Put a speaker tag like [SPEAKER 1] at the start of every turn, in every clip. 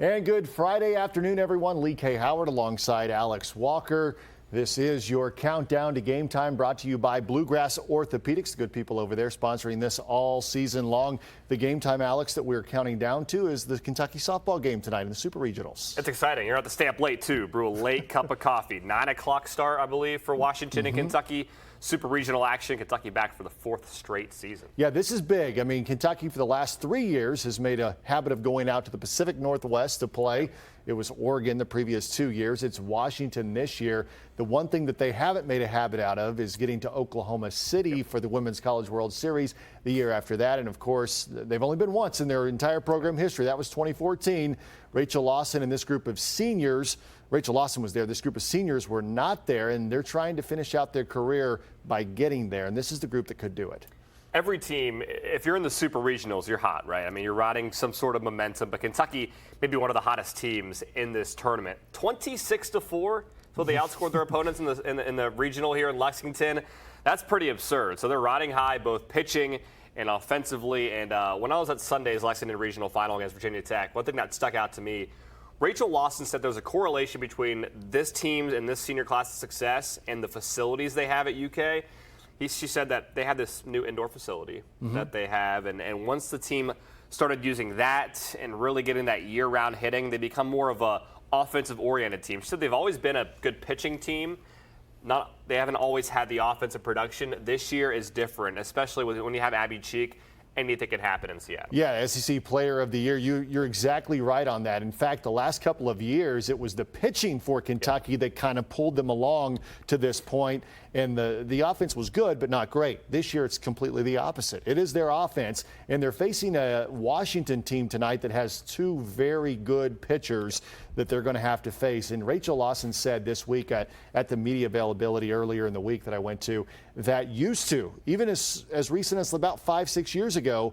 [SPEAKER 1] And good Friday afternoon, everyone. Lee K. Howard alongside Alex Walker. This is your countdown to game time, brought to you by Bluegrass Orthopedics, the good people over there sponsoring this all season long. The game time, Alex, that we're counting down to is the Kentucky softball game tonight in the Super Regionals.
[SPEAKER 2] It's exciting. You're at the stay up late, too. Brew a late cup of coffee. 9 o'clock start, I believe, for Washington and Kentucky. Super regional action. Kentucky back for the 4th straight season.
[SPEAKER 1] Yeah, this is big. I mean, Kentucky for the last 3 years has made a habit of going out to the Pacific Northwest to play. It was Oregon the previous 2 years. It's Washington this year. The one thing that they haven't made a habit out of is getting to Oklahoma City for the Women's College World Series the year after that. And, of course, they've only been once in their entire program history. That was 2014. Rachel Lawson and this group of seniors, Rachel Lawson was there. This group of seniors were not there, and they're trying to finish out their career by getting there. And this is the group that could do it.
[SPEAKER 2] Every team, if you're in the super regionals, you're hot, right? I mean, you're riding some sort of momentum, but Kentucky may be one of the hottest teams in this tournament. 26-4, so they outscored their opponents in the regional here in Lexington. That's pretty absurd. So they're riding high, both pitching and offensively. And when I was at Sunday's Lexington Regional Final against Virginia Tech, one thing that stuck out to me, Rachel Lawson said there's a correlation between this team and this senior class's success and the facilities they have at UK. She said that they have this new indoor facility that they have, and once the team started using that and really getting that year-round hitting, they become more of a offensive-oriented team. She said they've always been a good pitching team. They haven't always had the offensive production. This year is different, especially when you have Abby Cheek. Anything could happen in Seattle. Yeah,
[SPEAKER 1] SEC Player of the Year. You're exactly right on that. In fact, the last couple of years, it was the pitching for Kentucky that kind of pulled them along to this point. And the offense was good, but not great. This year, it's completely the opposite. It is their offense, and they're facing a Washington team tonight that has two very good pitchers that they're going to have to face. And Rachel Lawson said this week at the media availability earlier in the week that I went to, that used to, even as recent as about 5-6 years ago,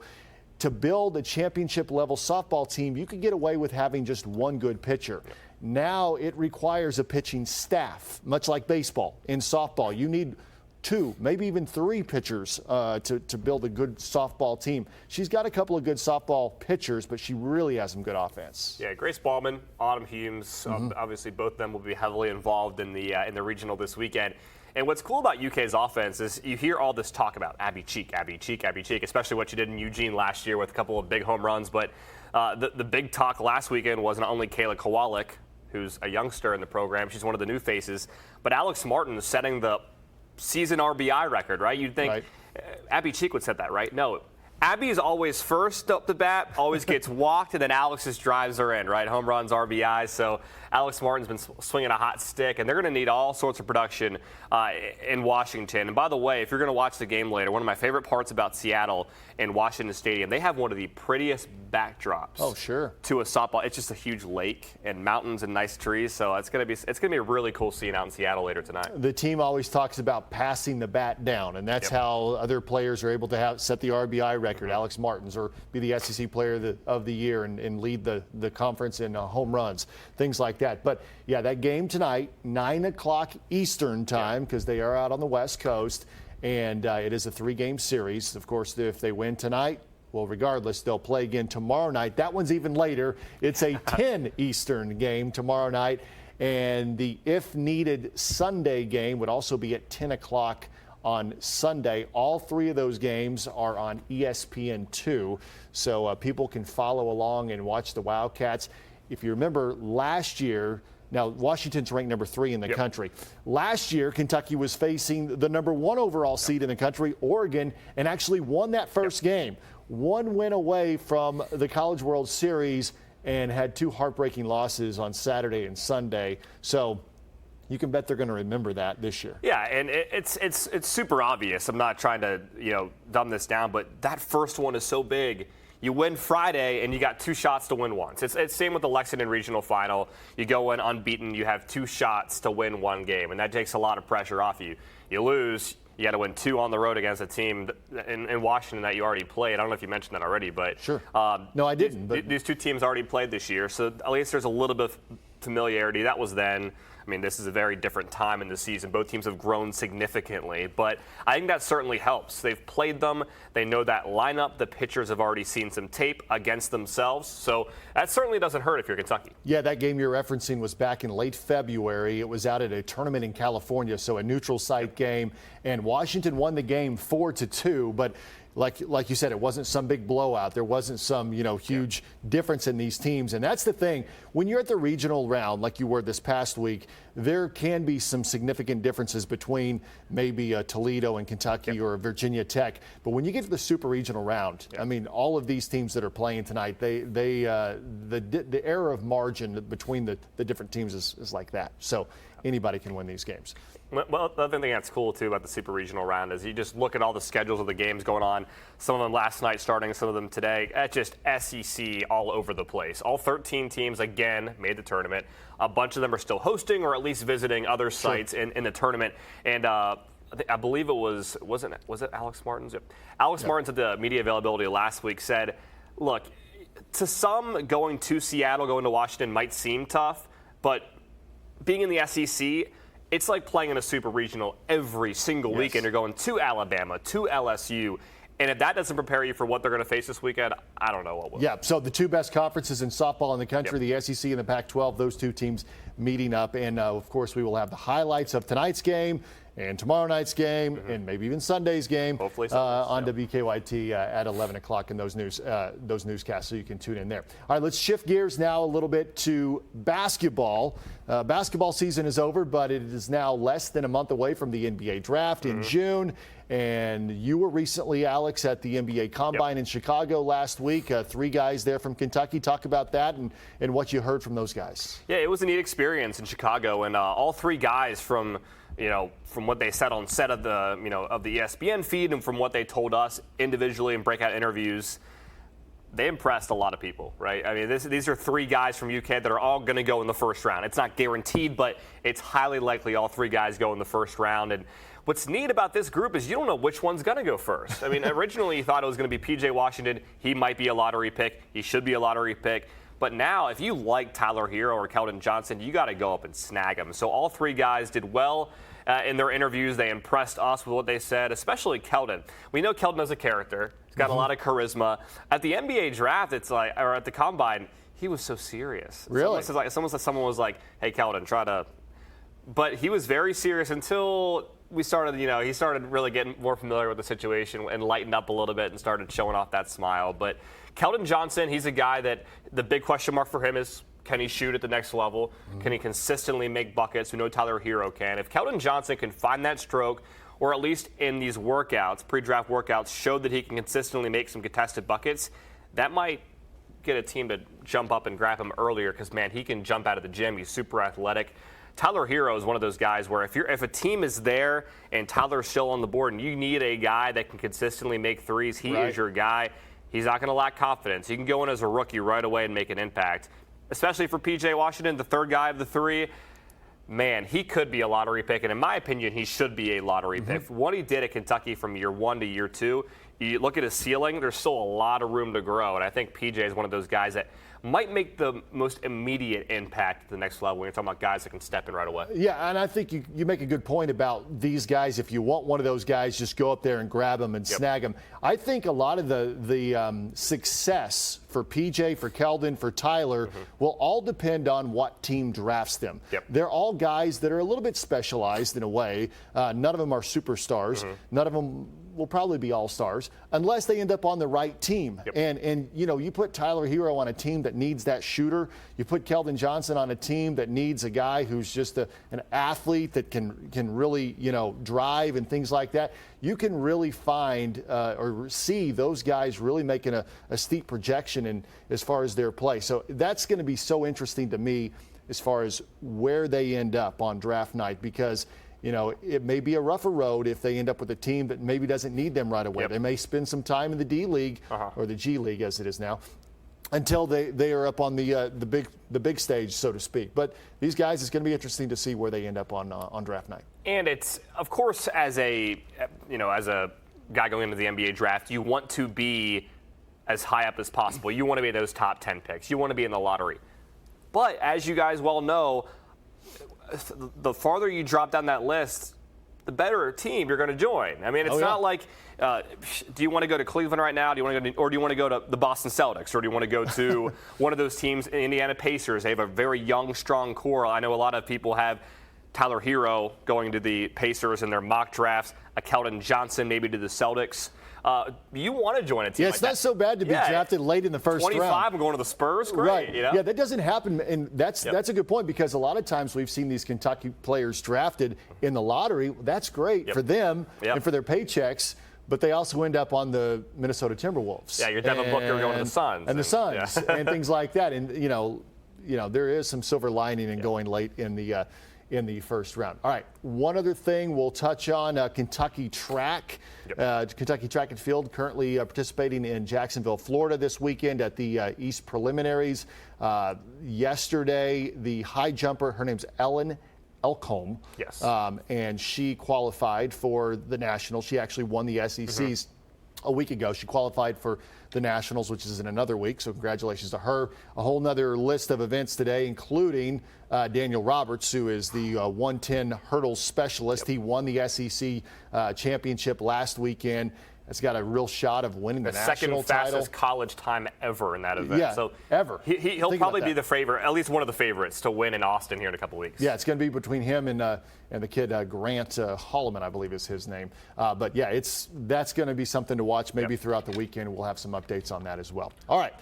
[SPEAKER 1] to build a championship-level softball team, you could get away with having just one good pitcher. Now it requires a pitching staff, much like baseball. In softball, you need 2, maybe even 3 pitchers to build a good softball team. She's got a couple of good softball pitchers, but she really has some good offense.
[SPEAKER 2] Yeah, Grace Ballman, Autumn Humes, obviously both of them will be heavily involved in the regional this weekend. And what's cool about UK's offense is you hear all this talk about Abby Cheek, especially what she did in Eugene last year with a couple of big home runs. But the big talk last weekend was not only Kayla Kowalik, who's a youngster in the program, she's one of the new faces, but Alex Martin setting the season RBI record, right? You'd think Abby Cheek would set that, right? No. Abby's always first up the bat, always gets walked, and then Alex just drives her in, right? Home runs, RBIs. So Alex Martin's been swinging a hot stick, and they're going to need all sorts of production in Washington. And by the way, if you're going to watch the game later, one of my favorite parts about Seattle and Washington Stadium, they have one of the prettiest backdrops.
[SPEAKER 1] Oh, sure.
[SPEAKER 2] To a softball. It's just a huge lake and mountains and nice trees. So it's going to be a really cool scene out in Seattle later tonight.
[SPEAKER 1] The team always talks about passing the bat down, and that's how other players are able to set the RBI record. Alex Martin's, or be the SEC Player of the Year and lead the conference in home runs, things like that. But yeah, that game tonight, 9 o'clock Eastern time, because they are out on the West Coast, and it is a 3-game series. Of course, if they win tonight, well, regardless, they'll play again tomorrow night. That one's even later. It's a 10 Eastern game tomorrow night, and the if needed Sunday game would also be at 10 o'clock on Sunday. All 3 of those games are on ESPN2, so people can follow along and watch the Wildcats. If you remember last year, now Washington's ranked number 3 in the country. Last year, Kentucky was facing the number 1 overall seed in the country, Oregon, and actually won that first game. 1 win away from the College World Series and had 2 heartbreaking losses on Saturday and Sunday. So you can bet they're going to remember that this year.
[SPEAKER 2] Yeah, and it's super obvious. I'm not trying to dumb this down, but that first one is so big. You win Friday, and you got 2 shots to win once. It's same with the Lexington Regional Final. You go in unbeaten, you have 2 shots to win 1 game, and that takes a lot of pressure off you. You lose, you got to win 2 on the road against a team in Washington that you already played. I don't know if you mentioned that already, but
[SPEAKER 1] sure. No, I didn't.
[SPEAKER 2] These 2 teams already played this year, so at least there's a little bit of familiarity. That was then. I mean, this is a very different time in the season. Both teams have grown significantly, but I think that certainly helps. They've played them. They know that lineup. The pitchers have already seen some tape against themselves, so that certainly doesn't hurt if you're Kentucky.
[SPEAKER 1] Yeah, that game you're referencing was back in late February. It was out at a tournament in California, so a neutral site game, and Washington won the game 4-2, but like you said, it wasn't some big blowout. There wasn't some, huge difference in these teams. And that's the thing. When you're at the regional round, like you were this past week, there can be some significant differences between maybe Toledo and Kentucky or Virginia Tech. But when you get to the super regional round, I mean, all of these teams that are playing tonight, the error of margin between the different teams is like that. So anybody can win these games.
[SPEAKER 2] Well, the other thing that's cool, too, about the super regional round is you just look at all the schedules of the games going on. Some of them last night starting, some of them today. That's just SEC all over the place. All 13 teams, again, made the tournament. A bunch of them are still hosting or at least visiting other sites in the tournament. And I believe it was it Alex Martins? Yep. Alex Martins at the media availability last week said, look, to some, going to Seattle, going to Washington might seem tough, but being in the SEC, it's like playing in a super regional every single weekend. You're going to Alabama, to LSU. And if that doesn't prepare you for what they're going to face this weekend, I don't know what will.
[SPEAKER 1] Yeah, so the two best conferences in softball in the country, the SEC and the Pac-12, those two teams meeting up. And, of course, we will have the highlights of tonight's game and tomorrow night's game and maybe even Sunday's game
[SPEAKER 2] hopefully
[SPEAKER 1] on WKYT at 11 o'clock in those newscasts, so you can tune in there. All right, let's shift gears now a little bit to basketball. Basketball season is over, but it is now less than a month away from the NBA draft in June. And you were recently, Alex, at the NBA Combine in Chicago last week. 3 guys there from Kentucky. Talk about that and what you heard from those guys.
[SPEAKER 2] Yeah, it was a neat experience in Chicago, and all 3 guys from what they said on set of the ESPN feed and from what they told us individually in breakout interviews, they impressed a lot of people, right? I mean, these are 3 guys from UK that are all going to go in the first round. It's not guaranteed, but it's highly likely all 3 guys go in the first round. And what's neat about this group is you don't know which one's going to go first. I mean, originally you thought it was going to be P.J. Washington. He might be a lottery pick. He should be a lottery pick. But now, if you like Tyler Hero or Keldon Johnson, you got to go up and snag him. So all 3 guys did well in their interviews. They impressed us with what they said, especially Keldon. We know Keldon is a character. He's got a lot of charisma. At the NBA draft, or at the Combine, he was so serious.
[SPEAKER 1] Really?
[SPEAKER 2] Someone was like, hey, Keldon, try to. But he was very serious until we started, he started really getting more familiar with the situation and lightened up a little bit and started showing off that smile. But Keldon Johnson, he's a guy that the big question mark for him is, can he shoot at the next level? Can he consistently make buckets? We know Tyler Hero can. If Keldon Johnson can find that stroke, or at least in these workouts, pre-draft workouts, show that he can consistently make some contested buckets, that might get a team to jump up and grab him earlier because, man, he can jump out of the gym. He's super athletic. Tyler Hero is one of those guys where if a team is there and Tyler's still on the board and you need a guy that can consistently make threes, he is your guy. He's not going to lack confidence. He can go in as a rookie right away and make an impact, especially for P.J. Washington, the 3rd guy of the 3. Man, he could be a lottery pick, and in my opinion, he should be a lottery pick. What he did at Kentucky from year 1 to year 2, you look at his ceiling, there's still a lot of room to grow, and I think P.J. is one of those guys that might make the most immediate impact at the next level when you're talking about guys that can step in right away.
[SPEAKER 1] Yeah, and I think you make a good point about these guys. If you want one of those guys, just go up there and grab them and snag them. I think a lot of the success for PJ, for Keldon, for Tyler will all depend on what team drafts them. They're all guys that are a little bit specialized in a way. None of them are superstars. None of them will probably be all-stars unless they end up on the right team. And you put Tyler Hero on a team that needs that shooter. You put Keldon Johnson on a team that needs a guy who's just an athlete that can really, drive and things like that. You can really find or see those guys really making a steep projection as far as their play. So that's going to be so interesting to me as far as where they end up on draft night, because it may be a rougher road if they end up with a team that maybe doesn't need them right away. They may spend some time in the D League or the G League as it is now until they are up on the big stage, so to speak. But these guys, it's going to be interesting to see where they end up on draft night.
[SPEAKER 2] And it's, of course, as a guy going into the NBA draft, you want to be as high up as possible. You want to be those top 10 picks. You want to be in the lottery. But as you guys well know, the farther you drop down that list, the better team you're going to join. I mean, it's not like, do you want to go to Cleveland right now? Do you want to go to, or do you want to go to the Boston Celtics? Or do you want to go to one of those teams, Indiana Pacers? They have a very young, strong core. I know a lot of people have Tyler Hero going to the Pacers in their mock drafts, a Keldon Johnson maybe to the Celtics. You want to join a team.
[SPEAKER 1] Yeah, it's not so bad to be drafted late in the first
[SPEAKER 2] 25
[SPEAKER 1] round.
[SPEAKER 2] and going to the Spurs, great.
[SPEAKER 1] Right.
[SPEAKER 2] You know?
[SPEAKER 1] Yeah, that doesn't happen, and that's a good point, because a lot of times we've seen these Kentucky players drafted in the lottery. That's great for them and for their paychecks, but they also end up on the Minnesota Timberwolves.
[SPEAKER 2] Yeah, your Devin Booker going to the Suns.
[SPEAKER 1] And the Suns and things like that. And, you know, there is some silver lining in going late in the first round. All right, one other thing we'll touch on, Kentucky track. Kentucky track and field currently participating in Jacksonville, Florida this weekend at the East Preliminaries. Yesterday, the high jumper, her name's Ellen Elcombe.
[SPEAKER 2] Yes.
[SPEAKER 1] And she qualified for the Nationals. She actually won the SECs a week ago. She qualified for the Nationals, which is in another week, so congratulations to her. A whole nother list of events today, including Daniel Roberts, who is the 110 hurdles specialist. He won the SEC championship last weekend. Has got a real shot of winning the national
[SPEAKER 2] second
[SPEAKER 1] title.
[SPEAKER 2] fastest college time ever in that event.
[SPEAKER 1] Yeah,
[SPEAKER 2] so
[SPEAKER 1] ever.
[SPEAKER 2] He'll probably be the favorite, at least one of the favorites, to win in Austin here in a couple weeks.
[SPEAKER 1] Yeah, it's going to be between him and the kid Grant Holloman, I believe is his name. But yeah, that's going to be something to watch. Maybe throughout the weekend we'll have some updates on that as well. All right.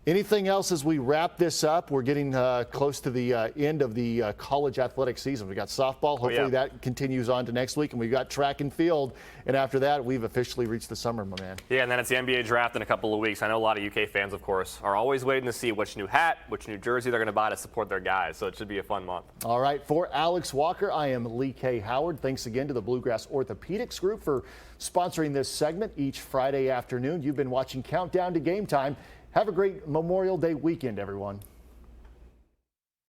[SPEAKER 1] Anything else as we wrap this up? We're getting close to the end of the college athletic season. We got softball. Hopefully that continues on to next week, and we've got track and field. And after that, we've officially reached the summer, my man.
[SPEAKER 2] Yeah, and then it's the NBA draft in a couple of weeks. I know a lot of UK fans, of course, are always waiting to see which new hat, which new jersey they're going to buy to support their guys. So it should be a fun month.
[SPEAKER 1] All right, for Alex Walker, I am Lee K. Howard. Thanks again to the Bluegrass Orthopedics Group for sponsoring this segment each Friday afternoon. You've been watching Countdown to Game Time. Have a great Memorial Day weekend, everyone.